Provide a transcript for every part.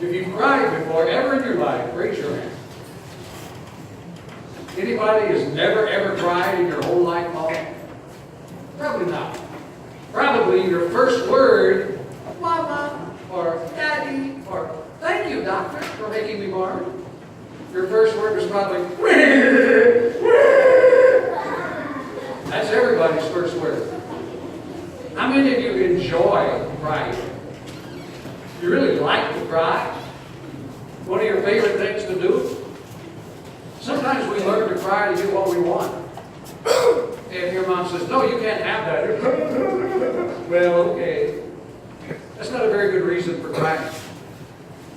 If you've cried before, ever in your life, raise your hand. Anybody has never, ever cried in your whole life, Paul? Probably not. Probably your first word, Mama, or Daddy, or thank you, doctor, for making me born. Your first word was probably, that's everybody's first word. How many of you enjoy crying? You really like to cry? One of your favorite things to do? Sometimes we learn to cry to get what we want. And your mom says, no, you can't have that. Well, okay. That's not a very good reason for crying.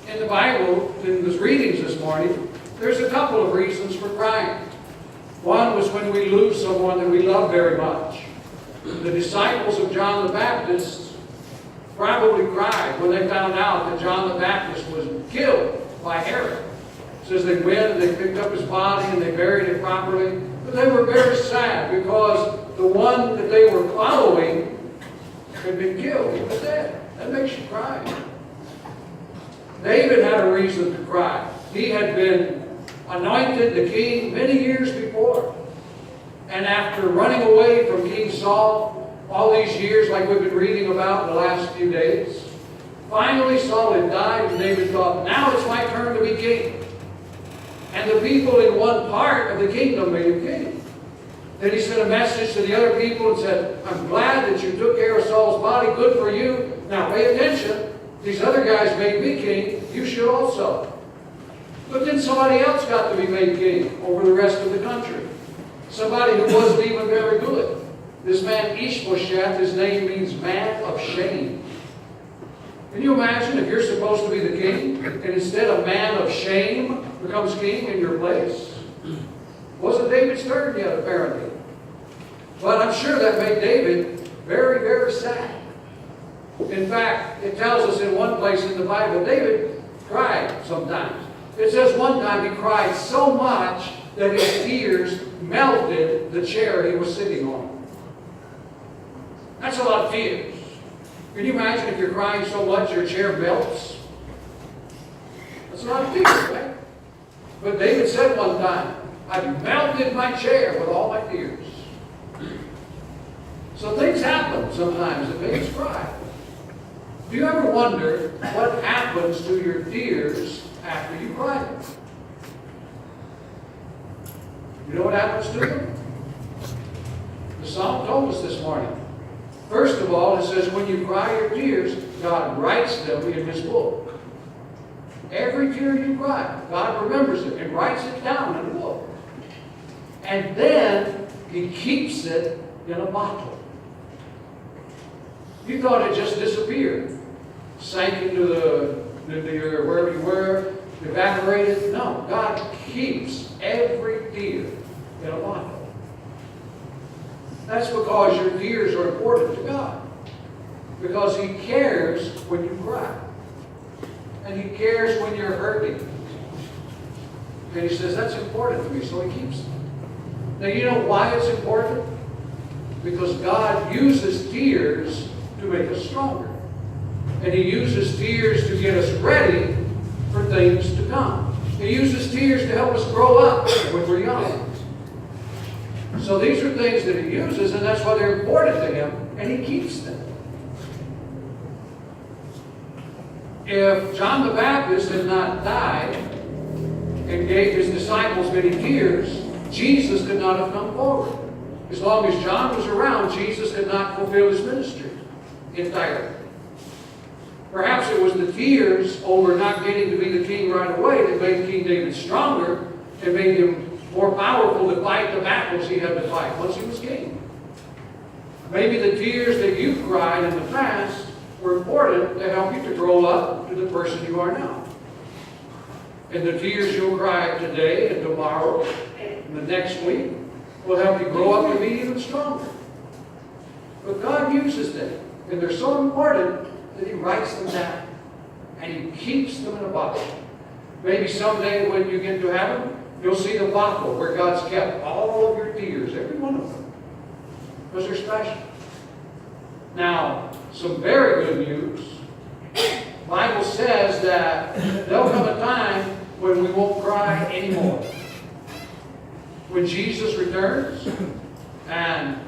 In the Bible, in the readings this morning, there's a couple of reasons for crying. One was when we lose someone that we love very much. The disciples of John the Baptist probably cried when they found out that John the Baptist was killed by Herod. It says they went and they picked up his body and they buried it properly. But they were very sad because the one that they were following had been killed. He was dead. That makes you cry. David had a reason to cry. He had been anointed the king many years before. And after running away from King Saul all these years, like we've been reading about in the last few days, finally Saul had died, and David thought, now it's my turn to be king. And the people in one part of the kingdom made him king. Then he sent a message to the other people and said, I'm glad that you took care of Saul's body. Good for you. Now pay attention. These other guys made me king. You should also. But then somebody else got to be made king over the rest of the country. Somebody who wasn't even very good. This man Ishbosheth, his name means man of shame. Can you imagine if you're supposed to be the king, and instead a man of shame becomes king in your place? Wasn't David's turn yet, apparently. But I'm sure that made David very, very sad. In fact, it tells us in one place in the Bible, David cried sometimes. It says one time he cried so much that his tears melted the chair he was sitting on. That's a lot of tears. Can you imagine if you're crying so much your chair melts? That's a lot of tears, right? But David said one time, I melted my chair with all my tears. So things happen sometimes that make us cry. Do you ever wonder what happens to your tears after you cry them? You know what happens to them? The psalm told us this morning. First of all, it says when you cry your tears, God writes them in His book. Every tear you cry, God remembers it and writes it down in a book. And then He keeps it in a bottle. You thought it just disappeared, sank into your wherever you were, evaporated. No, God keeps every tear in a bottle. That's because your tears are important to God. Because He cares when you cry. And He cares when you're hurting. And He says, that's important to me, so He keeps it. Now, you know why it's important? Because God uses tears to make us stronger. And He uses tears to get us ready for things to come. He uses tears to help us grow up when we're young. So these are things that He uses, and that's why they're important to Him, and He keeps them. If John the Baptist had not died and gave his disciples many tears, Jesus could not have come forward. As long as John was around, Jesus could not fulfill His ministry entirely. Perhaps it was the tears over not getting to be the king right away that made King David stronger and made him more powerful to fight the battles he had to fight once he was king. Maybe the tears that you cried in the past were important to help you to grow up to the person you are now. And the tears you'll cry today and tomorrow and the next week will help you grow up to be even stronger. But God uses them, and they're so important that He writes them down. And He keeps them in a bottle. Maybe someday when you get to heaven, you'll see the bottle where God's kept all of your tears, every one of them. Because they're special. Now, some very good news. The Bible says that then we won't cry anymore. When Jesus returns, and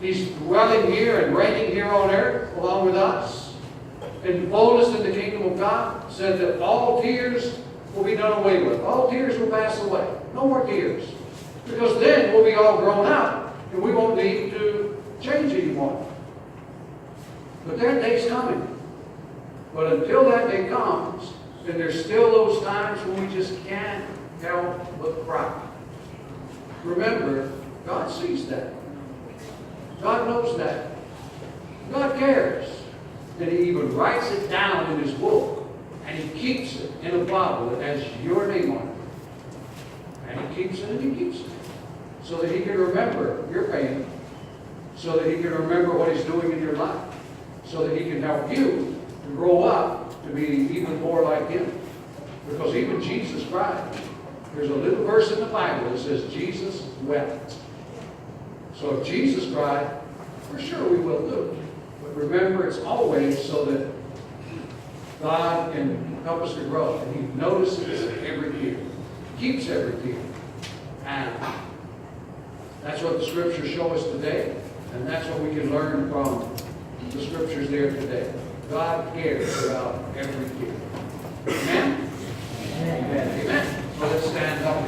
He's dwelling here and reigning here on earth along with us, in fullness in the kingdom of God, said that all tears will be done away with. All tears will pass away. No more tears. Because then we'll be all grown up, and we won't need to change anymore. But that day's coming. But until that day comes, then there's still those times when we just can't help but cry. Remember, God sees that. God knows that. God cares. And He even writes it down in His book. And He keeps it in a Bible that has your name on it. And He keeps it and He keeps it. So that He can remember your pain. So that He can remember what He's doing in your life. So that He can help you to grow up to be even more like Him. Because even Jesus cried. There's a little verse in the Bible that says Jesus wept. So if Jesus cried, for sure we will too. But remember, it's always so that God can help us to grow. And He notices every tear. Keeps every tear. And that's what the Scriptures show us today. And that's what we can learn from the Scriptures there today. God cares about every tear. Amen? Amen. Amen. So let's stand up.